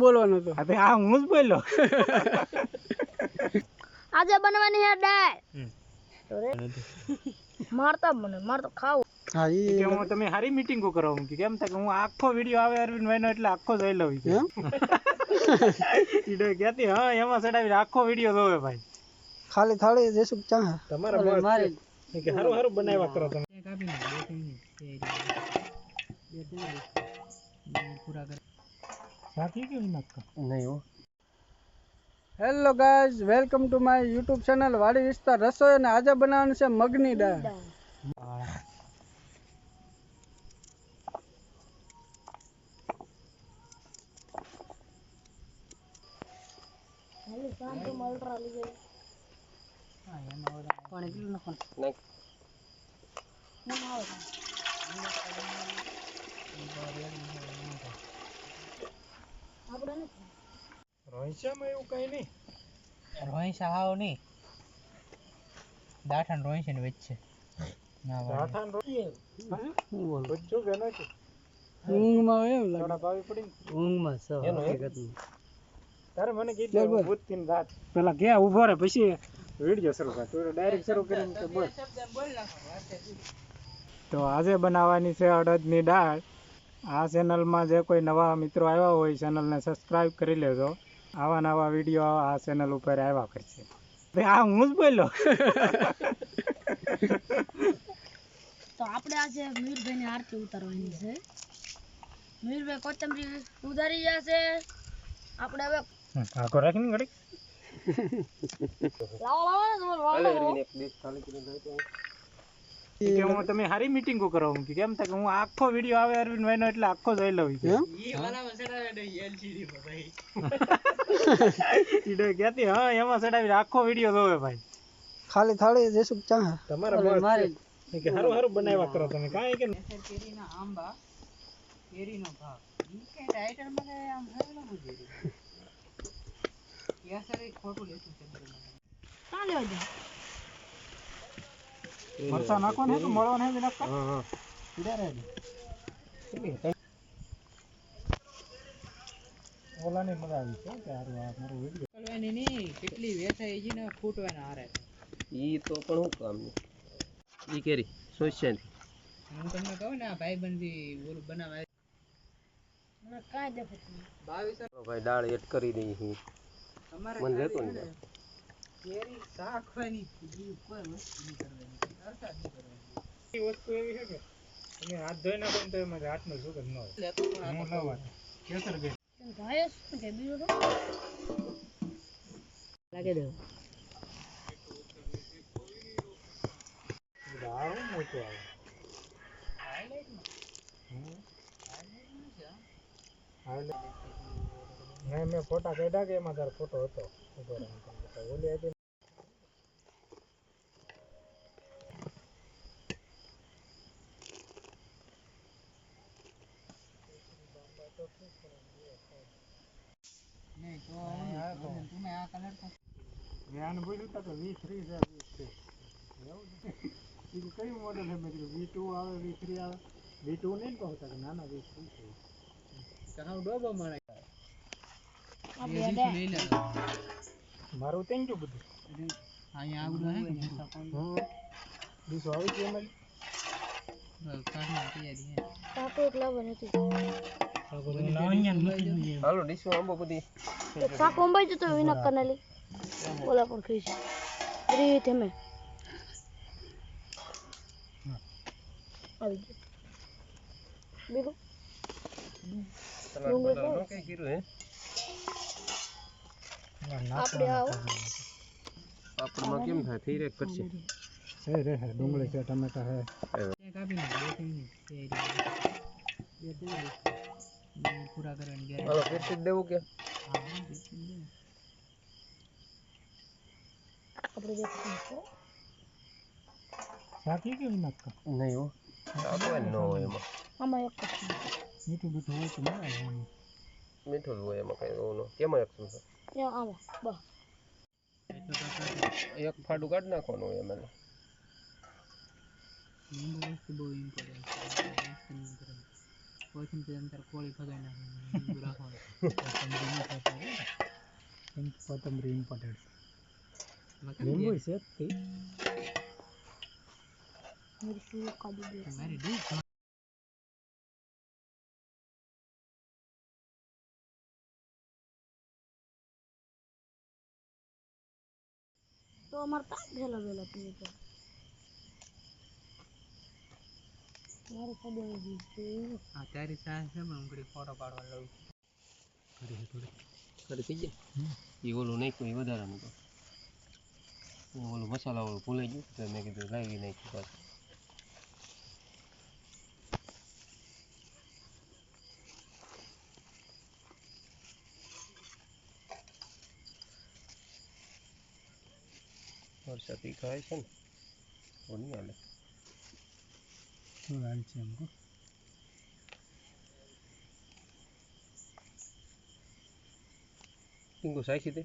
બોલવાનો હતો. હવે આ હું જ બોલ્યો. આજે બનવાની હે દાળ. મારતા મને મારતો ખાવ. હા ઈ કે હું તમે હારી મીટિંગો કરો કે કેમ થાય કે હું આખો વિડિયો આવે અરવિંદભાઈ નો એટલે આખો જોઈ લઉં કે ઈડો કહેતી હા એમાં ચડાવી આખો વિડિયો જોવે ભાઈ. ખાલી થાળી જેસુક ચા તમારા મારે કે હારું હારું બનાવ્યા કરો તમે. સાથી કેવી નાખો નહીં હો. Hello guys, welcome to my YouTube channel વાડી વિસ્તાર રસોઈ. અને આજે બનાવવાનું છે મગની દાળ. પાણી પીલું નાખો. રોહિશામાં એવું કઈ નહીં. રોહિશા હાવ નહીં. દાઠાન રોહિશા ની વચ્ચે ના રાઠાન રોહિએ હું બોલ બચ્ચો કે નથી ઊંઘમાં એમ લાગે. થોડા ભાવી પડી ઊંઘમાં છો હકીકતમાં. તારે મને કીધું ભૂતથી રાત પેલા ગયા ઊભો રહે પછી વિડિયો શરૂ કર. તો ડાયરેક્ટ શરૂ કરીને કે બોલ. તો આજે બનાવવાની છે અડદની દાળ. આ ચેનલમાં જે કોઈ નવા મિત્રો આવ્યા હોય ચેનલને સબસ્ક્રાઇબ કરી લેજો. આવા નવા વિડીયો આ ચેનલ ઉપર આવ્યા કરશે. આ હું જ બોલ્યો. તો આપણે આજે મીરભાઈની આરતી ઉતારવાની છે. મીરભાઈ કોથમરી ઉતારી જશે. આપણે હવે આખો રાખીને ઘડી કે હું તમે હારી મીટિંગો કરો કે કેમ થાય કે હું આખો વિડીયો આવે અરવિંદભાઈ નો એટલે આખો જોઈ લઉં કે ઈડો કહેતી હા એમાં ચડાવી આખો વિડીયો જોવે ભાઈ. ખાલી થાળી જેસુક ચા તમારા મારે કે હારું હારું બનાવ્યા કરો તમે કાંઈ કે કેરીના આંબા કેરીનો ભાગ ઈ કે ટાઈટલ મને આમ હરલો બુજી યાસરે ખોટું લેતું છે મને કાં લેવા જા. મરચા નાખો ને તો મળો ને નાખો. હા ઈડા રે ઓલા ને મજા આવી છે કે હારું આ મારો વિડિયો કલવાની ની કેટલી વેસાઈ છે ને ફૂટવાના હારે ઈ તો પણ હું કામ ઈ કેરી સોશિયલ હું તમને કહું ને આ ભાઈબંધી ઓલું બનાવાય મને કાંઈ દેખાતું નહીં. 22 ભાઈ દાળ એડ કરી દઈ હું તમારે મને લેતો ને કેરી શાકવાની બીજી કોઈ વસ્તુ નહીં કરવાની અર્થાત નહીં કરવાની એ વસ્તુ એવી છે કે તમે હાથ ધોઈ નાખો ને તો એમાં હાથનો સુગંધ ન હોય. લેતો પણ હું લાવવા કેસર ગઈ ભાઈ શું કે બીજું તો લાગે દે દાળ મોટો આવે. મેં ફોટા કાઢ્યા કે એમાં તારો ફોટો હતો ઉભો રહે ઓલી હતી નહીં તો તમે આ કલર તો મેં બોલ્યું હતા કે V3 છે V3 એવું છે. બીજું કયું મોડેલ છે મેં કીધું V2 આવે V3 આવે V2 નહીં કહું કે નાના V3 છે કહાવ ડોબો મળે આપણે એ દે લઈ લે મારું થઈ ગયું બધું. અહીંયા આવડો હે કે બીજું આવી ગયું એમાં કાઢવાની તૈયારી હે કાકો એક લાવવાની હતી. હાલો ડીશમાં આંબો બધી એક કાકો અંબાઈ જતો વિના કનાલી ઓલા પણ ખાઈ છે રીત અમે આવી ગયું. બીજું સલાડ બનાવ નો કઈ કર્યું હે આપણે આવો પાપડમાં કેમ થાય થઈ રે કરશે રે ડુંગળી છે ટમેટા છે કાપી નાખ 2 મિનિટ તૈયારી પૂરા કરવાની ગેરંટી હાલો ફેરથી દેવું કે આપણે દેખો સાથી કેવી નાખો નહીં હો આપણે ન હોય એમાં આમાં એક મીઠું બીઠું હોય તો ના મીઠું જ હોય એમાં કઈ એવું ન કેમાં એકશું છે ત્યાં આમાં બસ એક ફાડું કાઢ નાખવાનું હોય એમાં વસ્તુ બહુ ઇમ્પોર્ટન્ટ છે કોથમીર તો અંતર કોળી ભગાઈ નાખે રાખવાનું કોથમરી ઇમ્પોર્ટેડ લીંબુ છે તે મિર્ચી કાઢી દે મારી ડીશ તો અમારે પાક ભેલા ભેલા પીને તો મારે ખબર છે આ તારી સાસ છે પણ હું ઘડી ફોટો પાડવા લઉં કરી થઈ જાય એ ઓલું નાખ્યું એ વધારાનું તો ઓલું મસાલા વાળું ભૂલાઈ ગયું તો મેં કીધું લાવી નાખ્યું પાછું વરસાદ ખાય છે ને તો નહીં હાલે શું હાલ છે એમ કહો ટીંગો સાખી દે